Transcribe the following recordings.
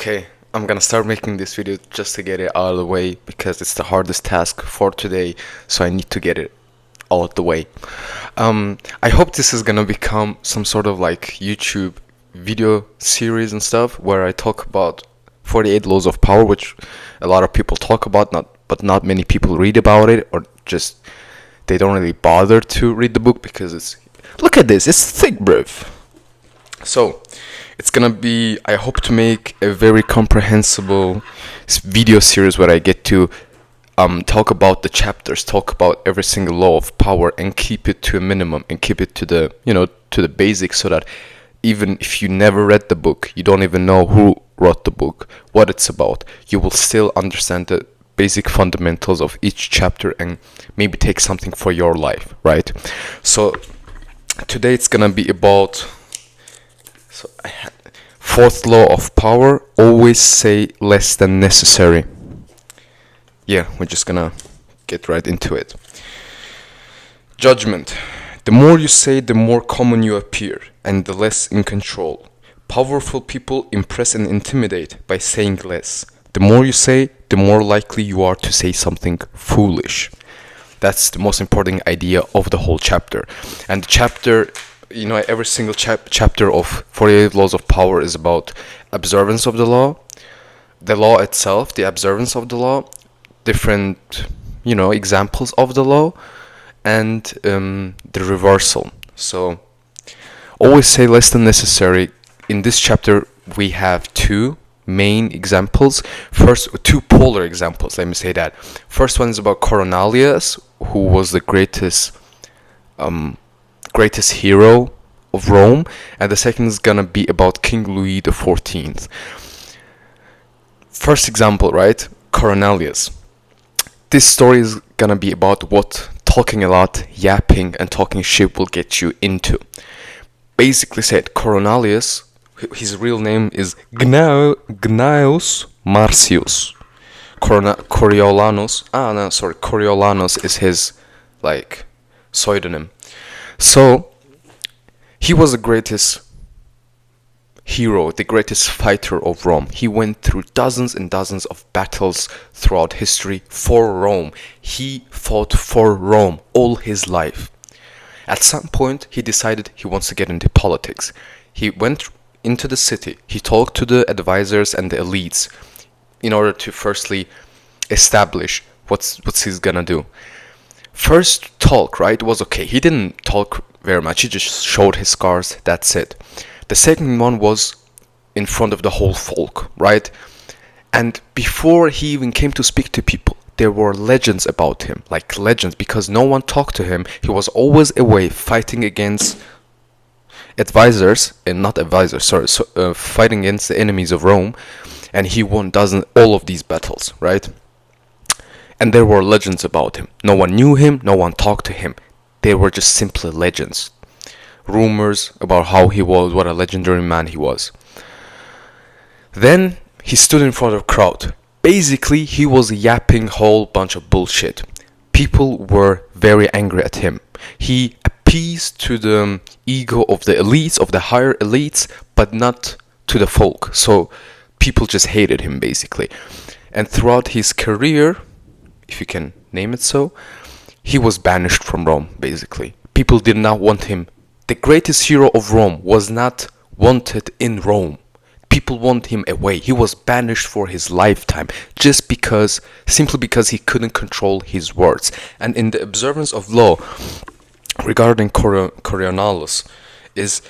Okay, I'm gonna start making this video just to get it out of the way because it's the hardest task for today, so I need to get it all out the way. I hope this is gonna become some sort of like YouTube video series and stuff where I talk about 48 Laws of Power, which a lot of people talk about, but not many people read about it, or just they don't really bother to read the book because look at this, it's thick, bruv. So, it's gonna be, I hope to make a very comprehensible video series where I get to talk about the chapters, talk about every single law of power, and keep it to a minimum, and keep it to the, to the basics, so that even if you never read the book, you don't even know who wrote the book, what it's about, you will still understand the basic fundamentals of each chapter and maybe take something for your life, right? So, today it's gonna be about... fourth law of power, always say less than necessary. Yeah, we're just gonna get right into it. Judgment. The more you say, the more common you appear, and the less in control. Powerful people impress and intimidate by saying less. The more you say, the more likely you are to say something foolish. That's the most important idea of the whole chapter. And the chapter... every single chapter of 48 Laws of Power is about observance of the law itself, the observance of the law, different, examples of the law, and the reversal. So, always say less than necessary. In this chapter, we have two main examples. First, two polar examples, let me say that. First one is about Cornelius, who was the greatest hero of Rome, and the second is gonna be about King Louis XIV. First example, right? Cornelius. This story is gonna be about what talking a lot, yapping, and talking shit will get you into. Basically said, Cornelius, his real name is Gnaeus Marcius. Coriolanus is his, pseudonym. So, he was the greatest hero, the greatest fighter of Rome. He went through dozens and dozens of battles throughout history for Rome. He fought for Rome all his life. At some point, he decided he wants to get into politics. He went into the city. He talked to the advisors and the elites in order to firstly establish what's he's gonna do. First talk, right, was okay. He didn't talk very much. He just showed his scars. That's it. The second one was in front of the whole folk, right? And before he even came to speak to people, there were legends about him. Like legends, because no one talked to him. He was always away fighting against fighting against the enemies of Rome. And he won all of these battles, right? And there were legends about him. No one knew him, no one talked to him. They were just simply legends. Rumors about how he was, what a legendary man he was. Then he stood in front of a crowd. Basically, he was yapping a whole bunch of bullshit. People were very angry at him. He appeased to the ego of the elites, of the higher elites, but not to the folk. So people just hated him, basically. And throughout his career, if you can name it so, he was banished from Rome, basically. People did not want him. The greatest hero of Rome was not wanted in Rome. People want him away. He was banished for his lifetime, simply because he couldn't control his words. And in the observance of law, regarding Coriolanus, is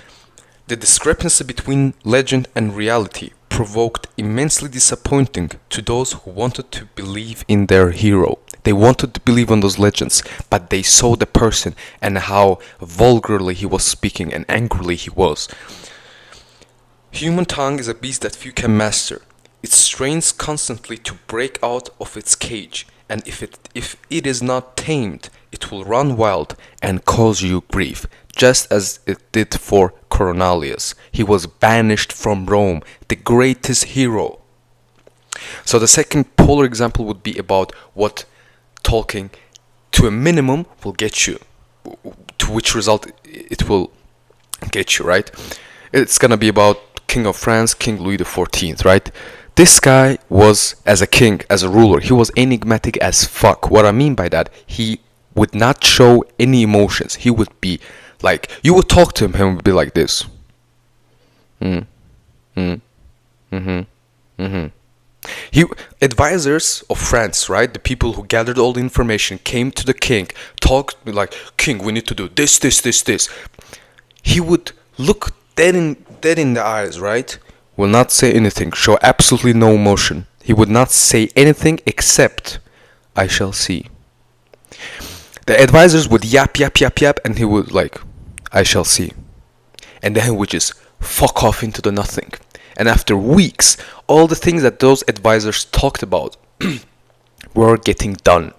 the discrepancy between legend and reality provoked immensely disappointing to those who wanted to believe in their hero. They wanted to believe in those legends, but they saw the person and how vulgarly he was speaking and angrily he was. Human tongue is a beast that few can master. It strains constantly to break out of its cage, and if it is not tamed, it will run wild and cause you grief, just as it did for Cornelius. He was banished from Rome, the greatest hero. So the second polar example would be about what talking to a minimum will get you, to which result it will get you, right? It's gonna be about King of France, King Louis XIV, right? This guy was, as a king, as a ruler, he was enigmatic as fuck. What I mean by that, he would not show any emotions. He would be like, you would talk to him, he would be like this. Mm, mm, mm-hmm, mm-hmm. He advisors of France, right? The people who gathered all the information came to the king, talked like, King, we need to do this, this, this, this. He would look dead in the eyes, right? Will not say anything, show absolutely no emotion. He would not say anything except, I shall see. The advisors would yap, yap, yap, yap, and he would like, I shall see. And then he would just fuck off into the nothing. And after weeks, all the things that those advisors talked about were getting done.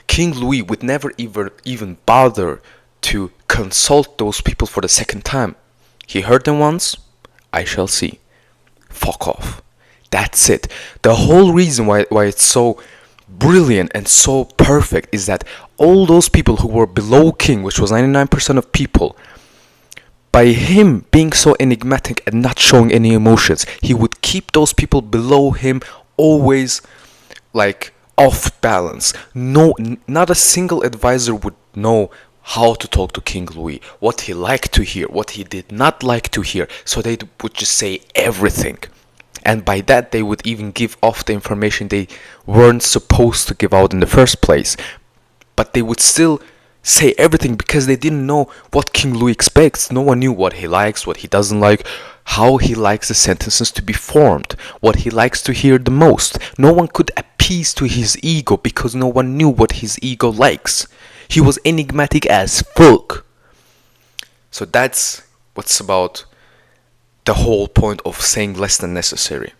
King Louis would never even bother to consult those people for the second time. He heard them once, I shall see. Fuck off. That's it. The whole reason why it's so brilliant and so perfect is that all those people who were below King, which was 99% of people, by him being so enigmatic and not showing any emotions, he would keep those people below him always like off balance. Not a single advisor would know how to talk to King Louis, what he liked to hear, what he did not like to hear, so they would just say everything. And by that they would even give off the information they weren't supposed to give out in the first place. But they would still say everything because they didn't know what King Louis expects. No one knew what he likes, what he doesn't like, how he likes the sentences to be formed, what he likes to hear the most. No one could appease to his ego because no one knew what his ego likes. He was enigmatic as fuck. So that's what's about the whole point of saying less than necessary.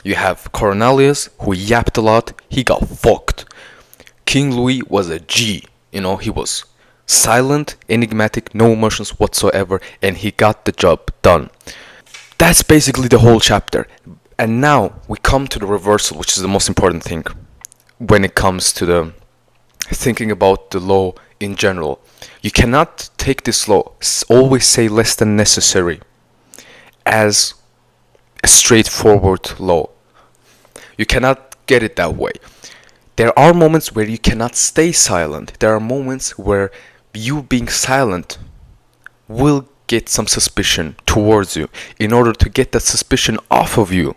You have Cornelius, who yapped a lot, he got fucked. King Louis was a G. He was silent, enigmatic, no emotions whatsoever, and he got the job done. That's basically the whole chapter. And now we come to the reversal, which is the most important thing when it comes to the thinking about the law in general. You cannot take this law, always say less than necessary, as a straightforward law. You cannot get it that way. There are moments where you cannot stay silent. There are moments where you being silent will get some suspicion towards you. In order to get that suspicion off of you,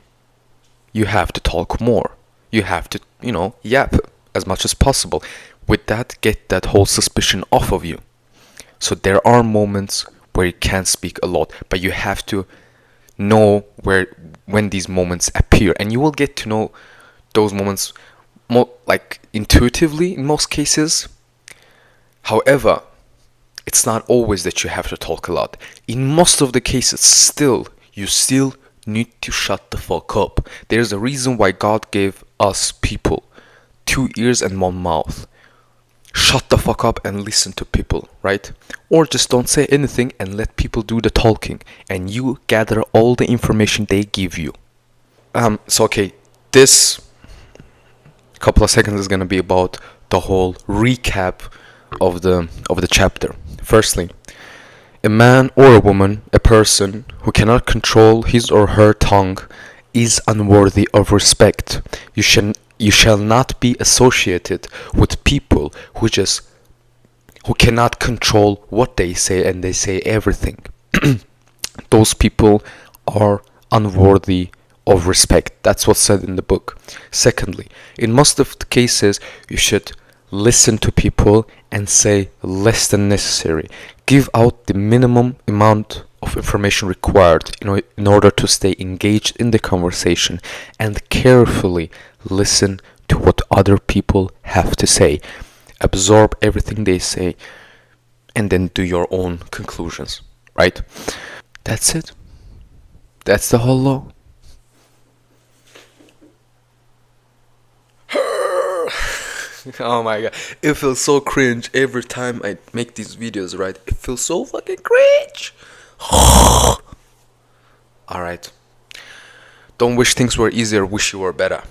you have to talk more. You have to, yap as much as possible. With that, get that whole suspicion off of you. So there are moments where you can't speak a lot, but you have to know when these moments appear, and you will get to know those moments more like intuitively in most cases. However, it's not always that you have to talk a lot. In most of the cases, you still need to shut the fuck up. There's a reason why God gave us people 2 ears and 1 mouth. Shut the fuck up and listen to people, right? Or just don't say anything and let people do the talking, and you gather all the information they give you. This couple of seconds is gonna be about the whole recap of the chapter. Firstly, a man or a woman, a person who cannot control his or her tongue is unworthy of respect. You shall not be associated with people who cannot control what they say, and they say everything. Those people are unworthy of respect. That's what's said in the book. Secondly, in most of the cases, you should listen to people and say less than necessary. Give out the minimum amount of information required in order to stay engaged in the conversation, and carefully listen to what other people have to say. Absorb everything they say and then do your own conclusions, right? That's it. That's the whole law. Oh my god, it feels so cringe every time I make these videos, right? It feels so fucking cringe. Alright. Don't wish things were easier, wish you were better.